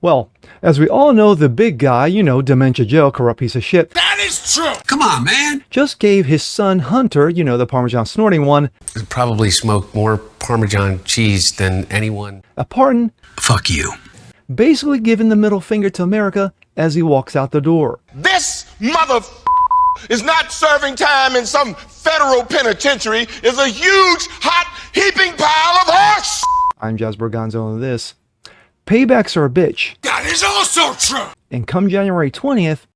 Well, as we all know, the big guy, Dementia Joe, corrupt piece of shit, That is true. Come on, man. just gave his son Hunter, the Parmesan snorting one, Probably smoked more Parmesan cheese than anyone. a pardon, Fuck you. basically giving the middle finger to America as he walks out the door. This mother is not serving time in some federal penitentiary. Is a huge, hot, heaping pile of horse. I'm Jasper Gonzo, and this. Paybacks are a bitch. That is also true. And come January 20th,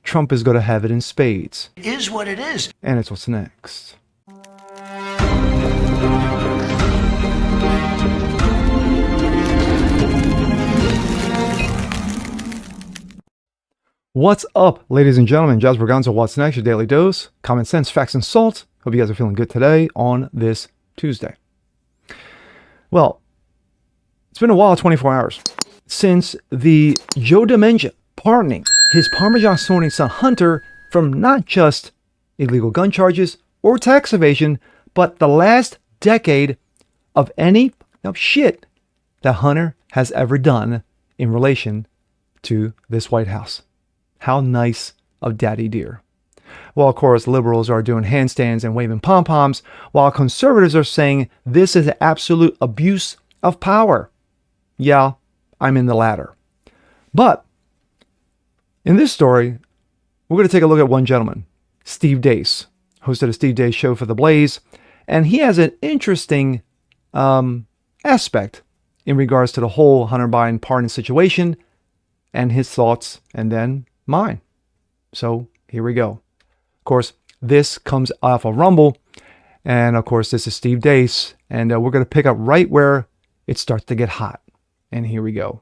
Trump is going to have it in spades. It is what it is. And it's what's next. What's up, ladies and gentlemen? Jasper Gonzo, what's next? Your daily dose. Common sense, facts, and salt. Hope you guys are feeling good today on this Tuesday. Well, it's been a while, 24 hours, since the Joe Dementia pardoning his Parmesan snorting son Hunter from not just illegal gun charges or tax evasion, but the last decade of any shit that Hunter has ever done in relation to this White House. How nice of Daddy Dear. Well, of course, liberals are doing handstands and waving pom-poms, while conservatives are saying this is absolute abuse of power. Yeah, I'm in the latter. But in this story, we're going to take a look at one gentleman, Steve Deace, hosted a Steve Deace show for The Blaze, and he has an interesting aspect in regards to the whole Hunter Biden pardon situation and his thoughts, and then mine. So here we go. Of course, this comes off of Rumble, and of course, this is Steve Deace, and we're going to pick up right where it starts to get hot. And here we go.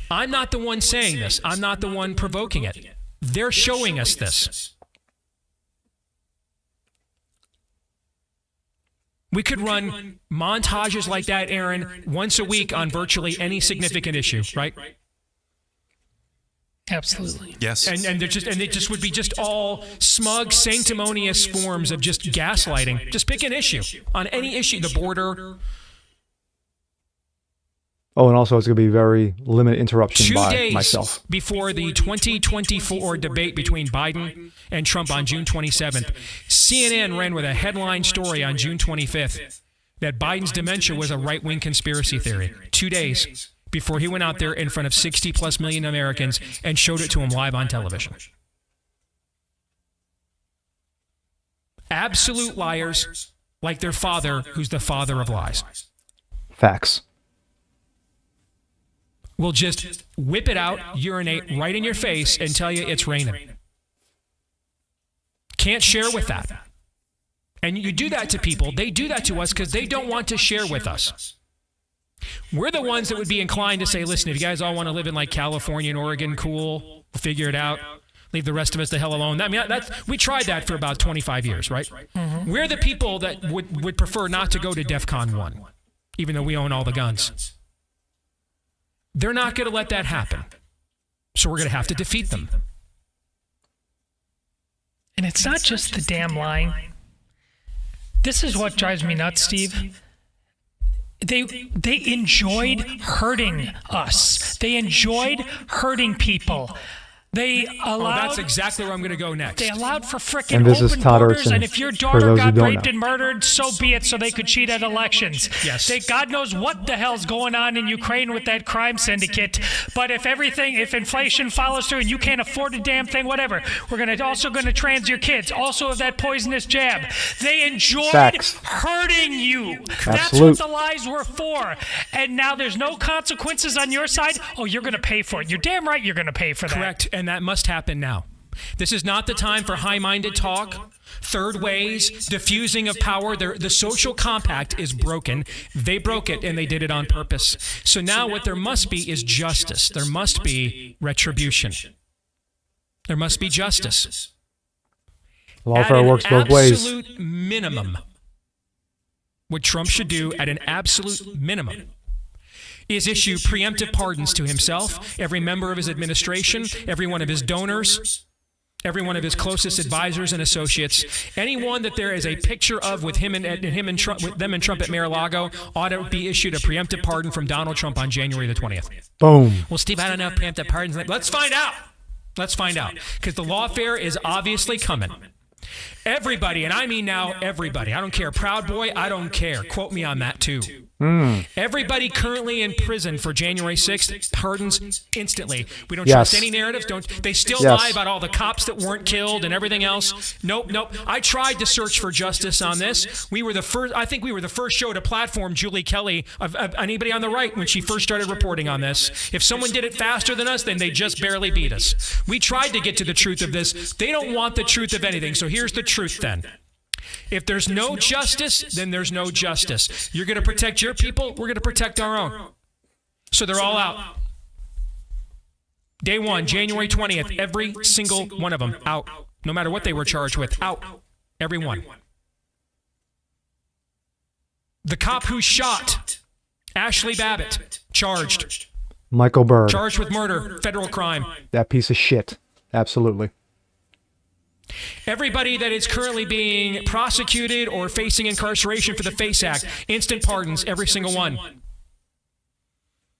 I'm not the one saying this. I'm not the one provoking it. They're showing us this. We could run montages like that, Aaron, once a week on virtually any significant issue, right? Absolutely. Yes. And they just would be just all smug, sanctimonious forms of just gaslighting. Just pick an issue on any issue, the border. Oh, and also it's going to be very limited interruption 2 by days myself. before the 2024 debate between Biden and Trump on June 27th, CNN ran with a headline story on June 25th that Biden's dementia was a right-wing conspiracy theory. 2 days before he went out there in front of 60-plus million Americans and showed it to them live on television. Absolute liars like their father, who's the father of lies. Facts. Will just whip it out, urinate right in your face, and tell you it's raining. Can't share with that. And you do that to people. They do that to us because they don't want to share with us. We're the ones that would be inclined to say, listen, if you guys all want to live in like California and Oregon, cool, we'll figure it out. Leave the rest of us the hell alone. I mean, we tried that for about 25 years, right? Mm-hmm. We're the people that would prefer not to go to DEFCON 1, even though we own all the guns. They're not going to let that happen. So we're going to have to defeat them. And it's not just the damn lying. This is what drives me nuts, Steve. They enjoyed hurting us. They enjoyed hurting people. They allowed... that's exactly where I'm going to go next. They allowed for frickin' And this is open Todd borders, Ertzen, and if your for daughter those who got don't raped know. and murdered, so be it, so they could cheat at elections. Yes. God knows what the hell's going on in Ukraine with that crime syndicate, but if inflation follows through and you can't afford a damn thing, whatever, we're also going to trans your kids, also of that poisonous jab. They enjoyed Facts. hurting you. That's Absolute. what the lies were for. And now there's no consequences on your side. Oh, you're going to pay for it. You're damn right you're going to pay for that. Correct, and that must happen now. This is not the time for high-minded talk, third ways, diffusing of power. The social compact is broken. They broke it, and they did it on purpose. So now what there must be is justice. There must be retribution. There must be justice. Lawfare works both ways. At an absolute minimum, what Trump should do at an absolute minimum is issue preemptive pardons to himself, every member of his administration, every one of his donors, Every one of his closest advisors and associates, anyone that there is a picture of with him and Trump, with them and Trump at Mar-a-Lago, ought to be issued a preemptive pardon from Donald Trump on January the 20th. Boom. Well, Steve, I don't know if preemptive pardons. Let's find out. Let's find out, because the lawfare is obviously coming. Everybody, and I mean now everybody, I don't care. Proud Boy, I don't care. Quote me on that too. Everybody currently in prison for January 6th, pardons instantly. We don't trust any narratives. They still lie about all the cops that weren't killed and everything else. Nope. I tried to search for justice on this. We were the first. I think we were the first show to platform Julie Kelly of anybody on the right when she first started reporting on this. If someone did it faster than us, then they just barely beat us. We tried to get to the truth of this. They don't want the truth of anything. So here's the truth then. If there's no justice, then there's no justice. You're going to protect your people, we're going to protect our own. So they're all out. Day one, January 20th, every single one of them out. No matter what they were charged with, out. Every one. The cop who shot Ashley Babbitt, charged. Michael Berg. Charged with murder, federal crime. That piece of shit. Absolutely. Everybody that is currently being prosecuted or facing incarceration for the FACE Act, instant pardons, every single one.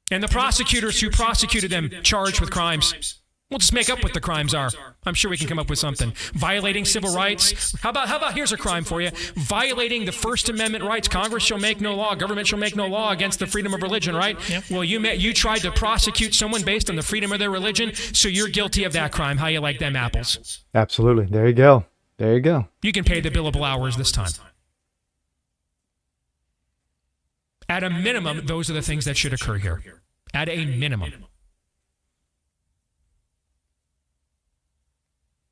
And the prosecutors who prosecuted them charged with crimes. We'll just make up what the crimes are. I'm sure we can come up with something. Violating civil rights. How about here's a crime for you. Violating the First Amendment rights. Congress shall make no law. Government shall make no law against the freedom of religion, right? Yep. Well, you tried to prosecute someone based on the freedom of their religion, so you're guilty of that crime. How you like them apples? Absolutely. There you go. There you go. You can pay the billable hours this time. At a minimum, those are the things that should occur here. At a minimum.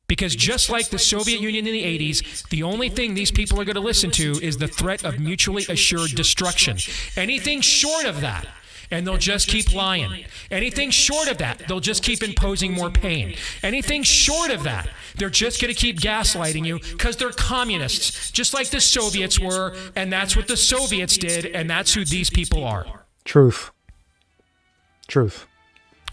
Because just like the Soviet Union in the 80s, the only thing these people are going to listen to is the threat of mutually assured destruction. Anything short of that, and they'll just keep lying. Anything short of that, they'll just keep imposing more pain. Anything short of that, they're just going to keep gaslighting you because they're communists, just like the Soviets were, and that's what the Soviets did, and that's who these people are. Truth.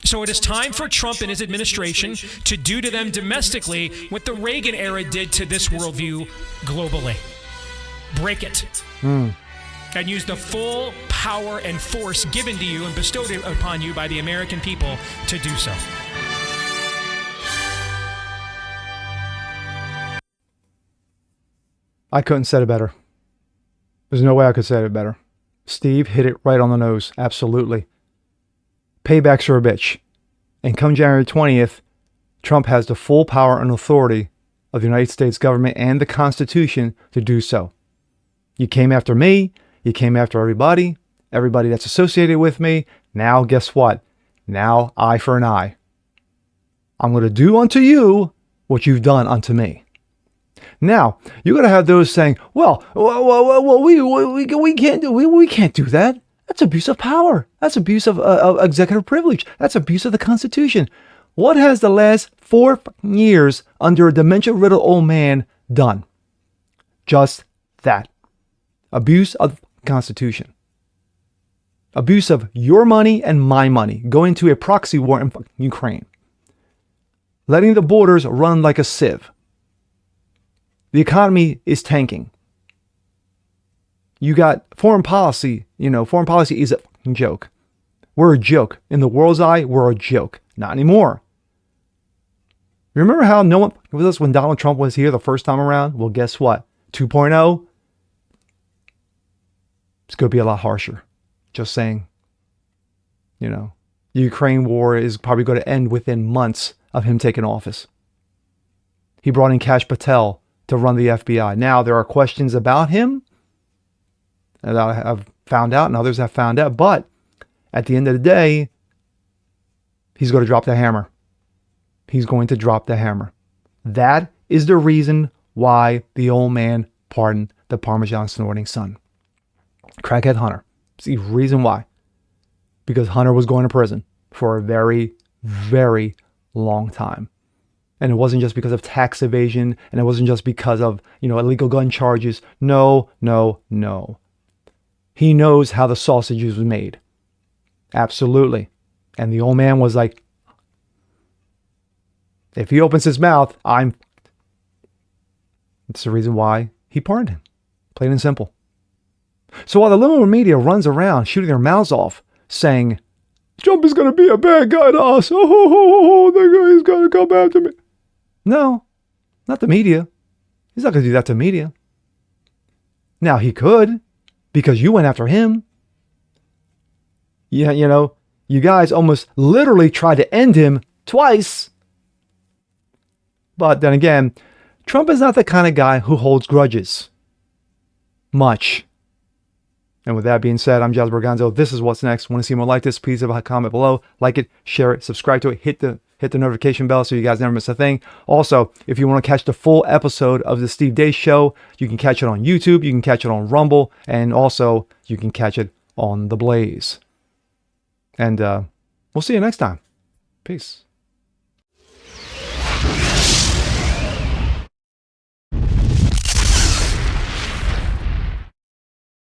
So it is time for Trump and his administration to do to them domestically what the Reagan era did to this worldview globally. Break it. And use the full power and force given to you and bestowed upon you by the American people to do so. I couldn't say it better. There's no way I could say it better. Steve hit it right on the nose. Absolutely. Paybacks are a bitch. And come January 20th, Trump has the full power and authority of the United States government and the Constitution to do so. You came after me. You came after everybody that's associated with me. Now, guess what? Now, eye for an eye. I'm going to do unto you what you've done unto me. Now, you're going to have those saying, well, we can't do that. That's abuse of power. That's abuse of executive privilege. That's abuse of the Constitution. What has the last 4 years under a dementia-riddled old man done? Just that. Abuse of the Constitution. Abuse of your money and my money. Going to a proxy war in Ukraine. Letting the borders run like a sieve. The economy is tanking. You got foreign policy. Foreign policy is a joke. We're a joke. In the world's eye, we're a joke. Not anymore. Remember how no one was us when Donald Trump was here the first time around? Well, guess what? 2.0, it's going to be a lot harsher. Just saying. The Ukraine war is probably going to end within months of him taking office. He brought in Kash Patel to run the FBI. Now, there are questions about him that I have found out and others have found out. But at the end of the day, he's going to drop the hammer. He's going to drop the hammer. That is the reason why the old man pardoned the Parmesan snorting son. Crackhead Hunter. It's the reason why. Because Hunter was going to prison for a very, very long time. And it wasn't just because of tax evasion, and it wasn't just because of, illegal gun charges. No. He knows how the sausage was made. Absolutely. And the old man was like, If he opens his mouth, I'm... It's the reason why he pardoned him. Plain and simple. So while the liberal media runs around shooting their mouths off, saying, Trump is going to be a bad guy to us. Oh, the guy's going to come after me. No, not the media. He's not going to do that to the media. Now, he could, because you went after him. Yeah, you know, you guys almost literally tried to end him twice. But then again, Trump is not the kind of guy who holds grudges. Much. And with that being said, I'm Jazz Berganzo. This is What's Next. Want to see more like this? Please leave a comment below. Like it, share it, subscribe to it, hit the notification bell so you guys never miss a thing. Also, if you want to catch the full episode of the Steve Deace Show, you can catch it on YouTube, you can catch it on Rumble, and also you can catch it on The Blaze. And we'll see you next time. Peace.